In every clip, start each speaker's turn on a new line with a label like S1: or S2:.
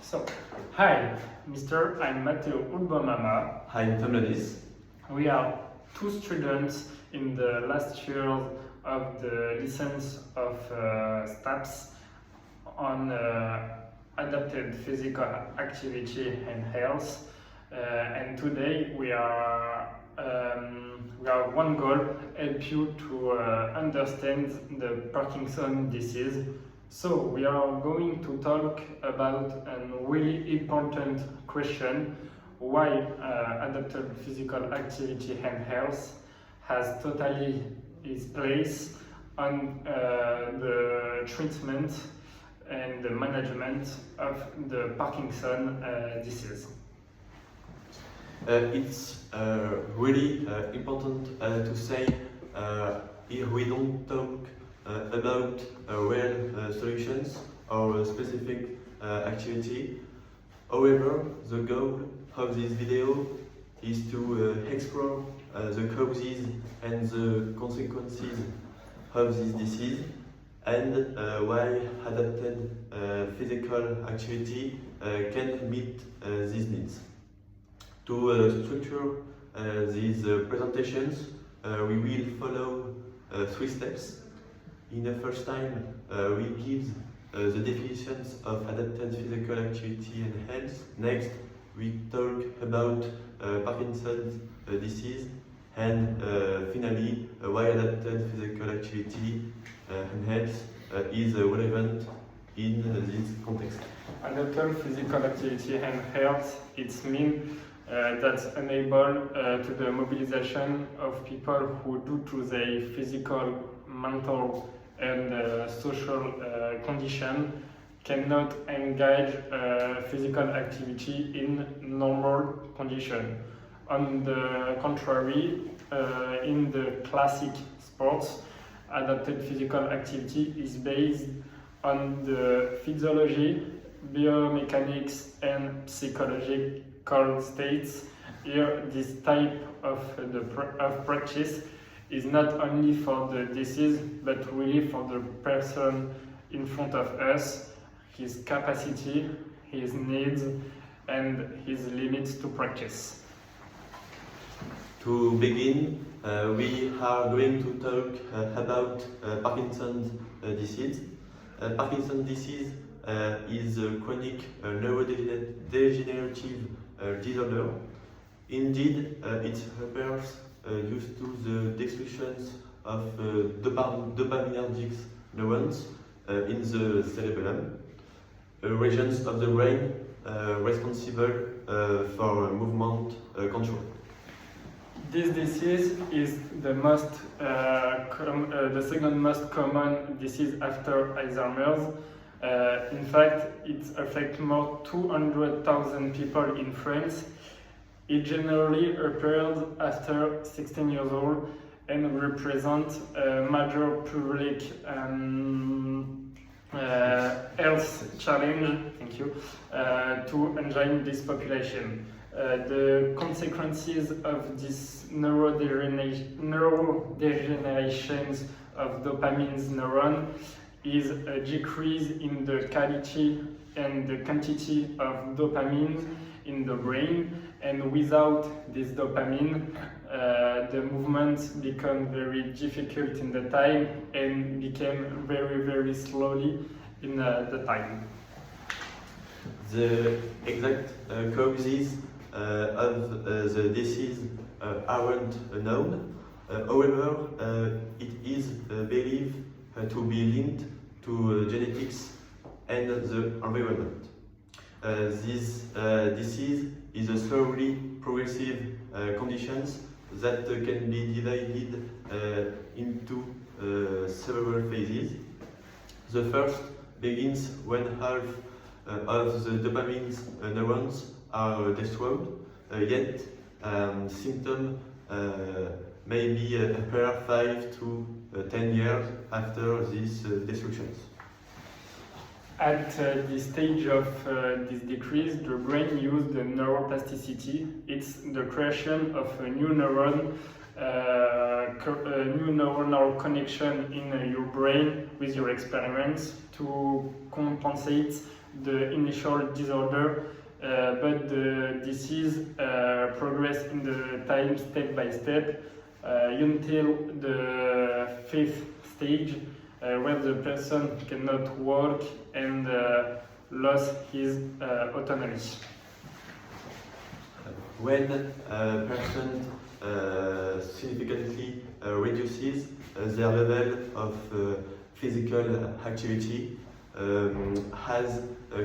S1: So, hi, I'm Mathéo Ould-bouamama.
S2: Hi, I'm Loonis.
S1: We are two students in the last year of the license of STAPS on adapted physical activity and health. And today we have one goal: help you to understand the Parkinson disease. So we are going to talk about a really important question: why adapted physical activity and health has totally its place on the treatment and the management of the Parkinson disease.
S2: It's really important to say here we don't talk about real solutions or specific activity. However, the goal of this video is to explore the causes and the consequences of this disease and why adapted physical activity can meet these needs. To structure these presentations, we will follow 3 steps. In the first time, we give the definitions of adapted physical activity and health. Next, we talk about Parkinson's disease, and finally, why adapted physical activity and health is relevant in this context.
S1: Adapted physical activity and health, it means that enable to the mobilization of people who, due to their physical, mental, and social condition, cannot engage physical activity in normal condition. On the contrary, in the classic sports, adapted physical activity is based on the physiology, biomechanics, and psychological states. Here, this type of practice is not only for the disease, but really for the person in front of us, his capacity, his needs, and his limits to practice.
S2: To begin, we are going to talk about Parkinson's disease. Parkinson's disease is a chronic neurodegenerative disorder. Indeed, it occurs due to the destruction of dopaminergic neurons in the cerebellum, regions of the brain responsible for movement control.
S1: This disease is the second most common disease after Alzheimer's. In fact, it affects more 200,000 people in France. It generally appears after 16 years old and represents a major public health challenge to enjoy this population. The consequences of this neurodegeneration of dopamine's neuron is a decrease in the quality and the quantity of dopamine in the brain, and without this dopamine, the movements become very difficult in the time and became very slowly in the time.
S2: The exact causes of the disease aren't known. However, it is believed to be linked to genetics and the environment. This disease is a slowly progressive conditions that can be divided into several phases. The first begins when half of the dopamine neurons are destroyed, yet symptoms may be appear 5 to 10 years after these destructions.
S1: At this stage of this decrease, the brain uses the neuroplasticity. It's the creation of a new neuron new neuronal connection in your brain with your experiments to compensate the initial disorder, but the disease progress in the time step by step until the 5th stage, where the person cannot walk and lost his autonomy.
S2: When a person significantly reduces their level of physical activity,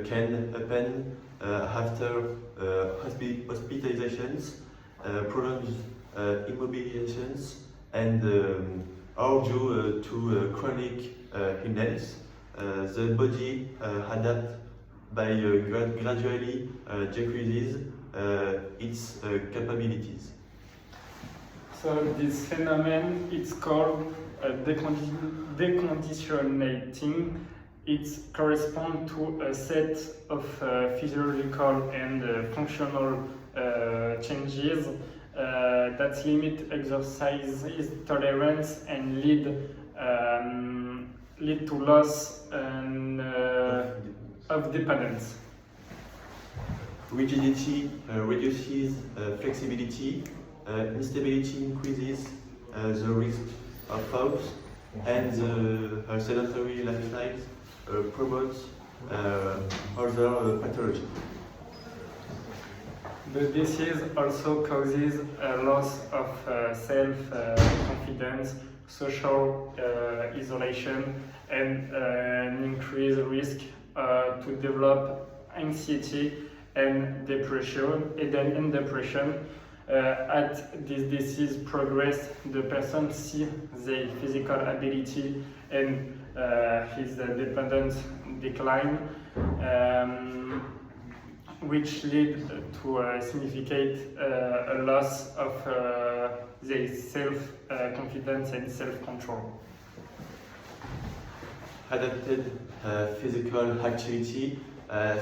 S2: can happen after hospitalizations, prolonged immobilizations, and or due to chronic illness. The body adapts by gradually decreases its capabilities.
S1: So this phenomenon is called deconditionating. It corresponds to a set of physiological and functional changes that limit exercise tolerance and lead to loss of dependence.
S2: Rigidity reduces flexibility, instability increases the risk of falls, and the sedentary lifestyle promotes other pathology.
S1: The disease also causes a loss of self-confidence, social isolation, and an increased risk to develop anxiety and depression. As this disease progresses, the person sees their physical ability and his dependence decline, which leads to a significant loss of their self-confidence and self-control.
S2: Adapted physical activity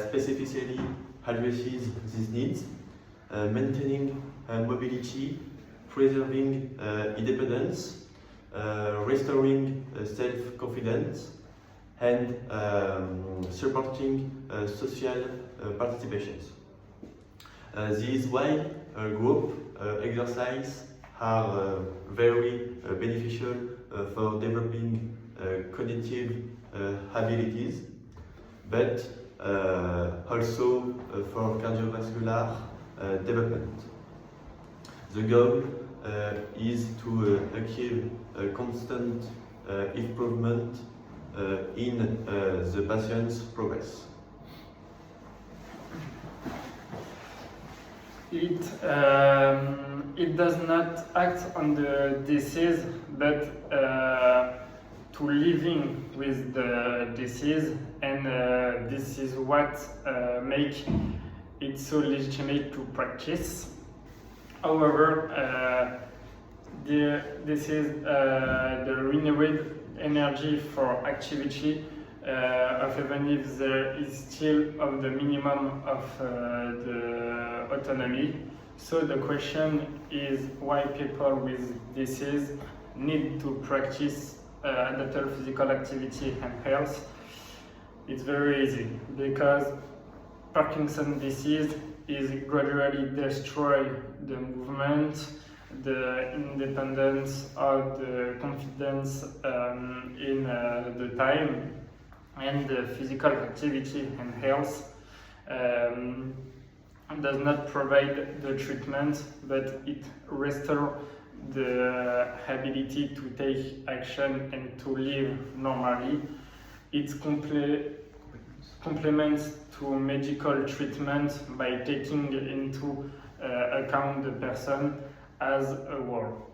S2: specifically addresses these needs, maintaining mobility, preserving independence, restoring self-confidence, and supporting social participations. This is why group exercise are very beneficial for developing cognitive abilities, but also for cardiovascular development. The goal is to achieve a constant improvement in the patient's progress.
S1: It does not act on the disease, but to living with the disease, and this is what makes it so legitimate to practice. However, this is the renewed energy for activity, even if there is still of the minimum of the autonomy. So the question is why people with disease need to practice adapted physical activity and health. It's very easy, because Parkinson's disease is gradually destroy the movement, the independence, or the confidence in the time, and the physical activity and health does not provide the treatment, but it restores the ability to take action and to live normally. It complements to medical treatment by taking into account the person as a whole.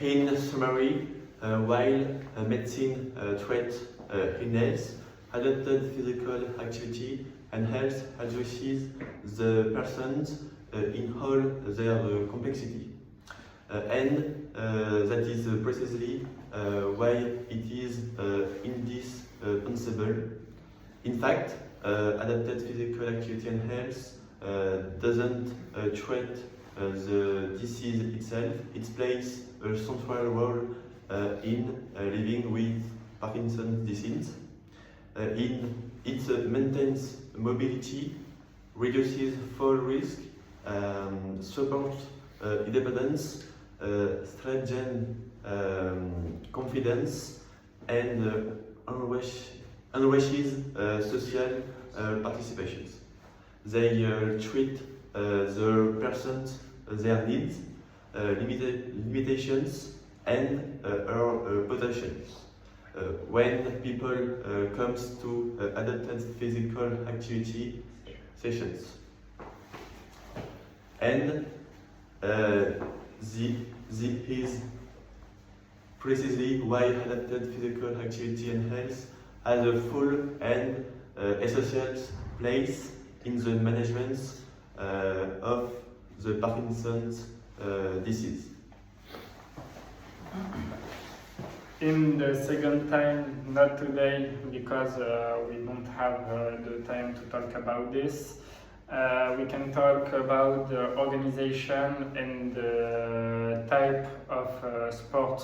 S2: In summary, while medicine treats illness, adapted physical activity and health addresses the persons in all their complexity. And that is precisely why it is indispensable. In fact, adapted physical activity and health doesn't treat the disease itself, it plays a central role in living with Parkinson's disease. It maintains mobility, reduces fall risk, supports independence, strengthens confidence, and enriches social participations. They treat the person, their needs, limitations, and our potentials. When people comes to adapted physical activity sessions. And this is precisely why adapted physical activity and health has a full and essential place in the management of the Parkinson's disease.
S1: In the second time, not today, because we don't have the time to talk about this, we can talk about the organization and the type of sport,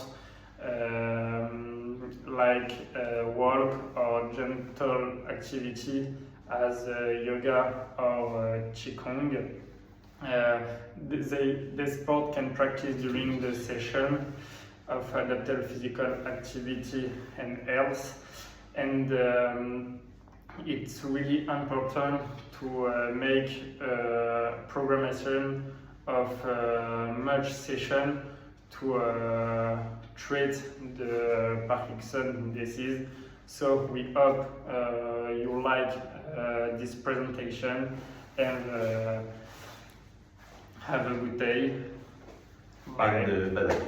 S1: like walk or gentle activity as yoga or qigong. The sport can practice during the session of adapted physical activity and health, and it's really important to make programmation of much session to treat the Parkinson's disease. So we hope you like this presentation, and have a good day. Bye.
S2: And, bye-bye.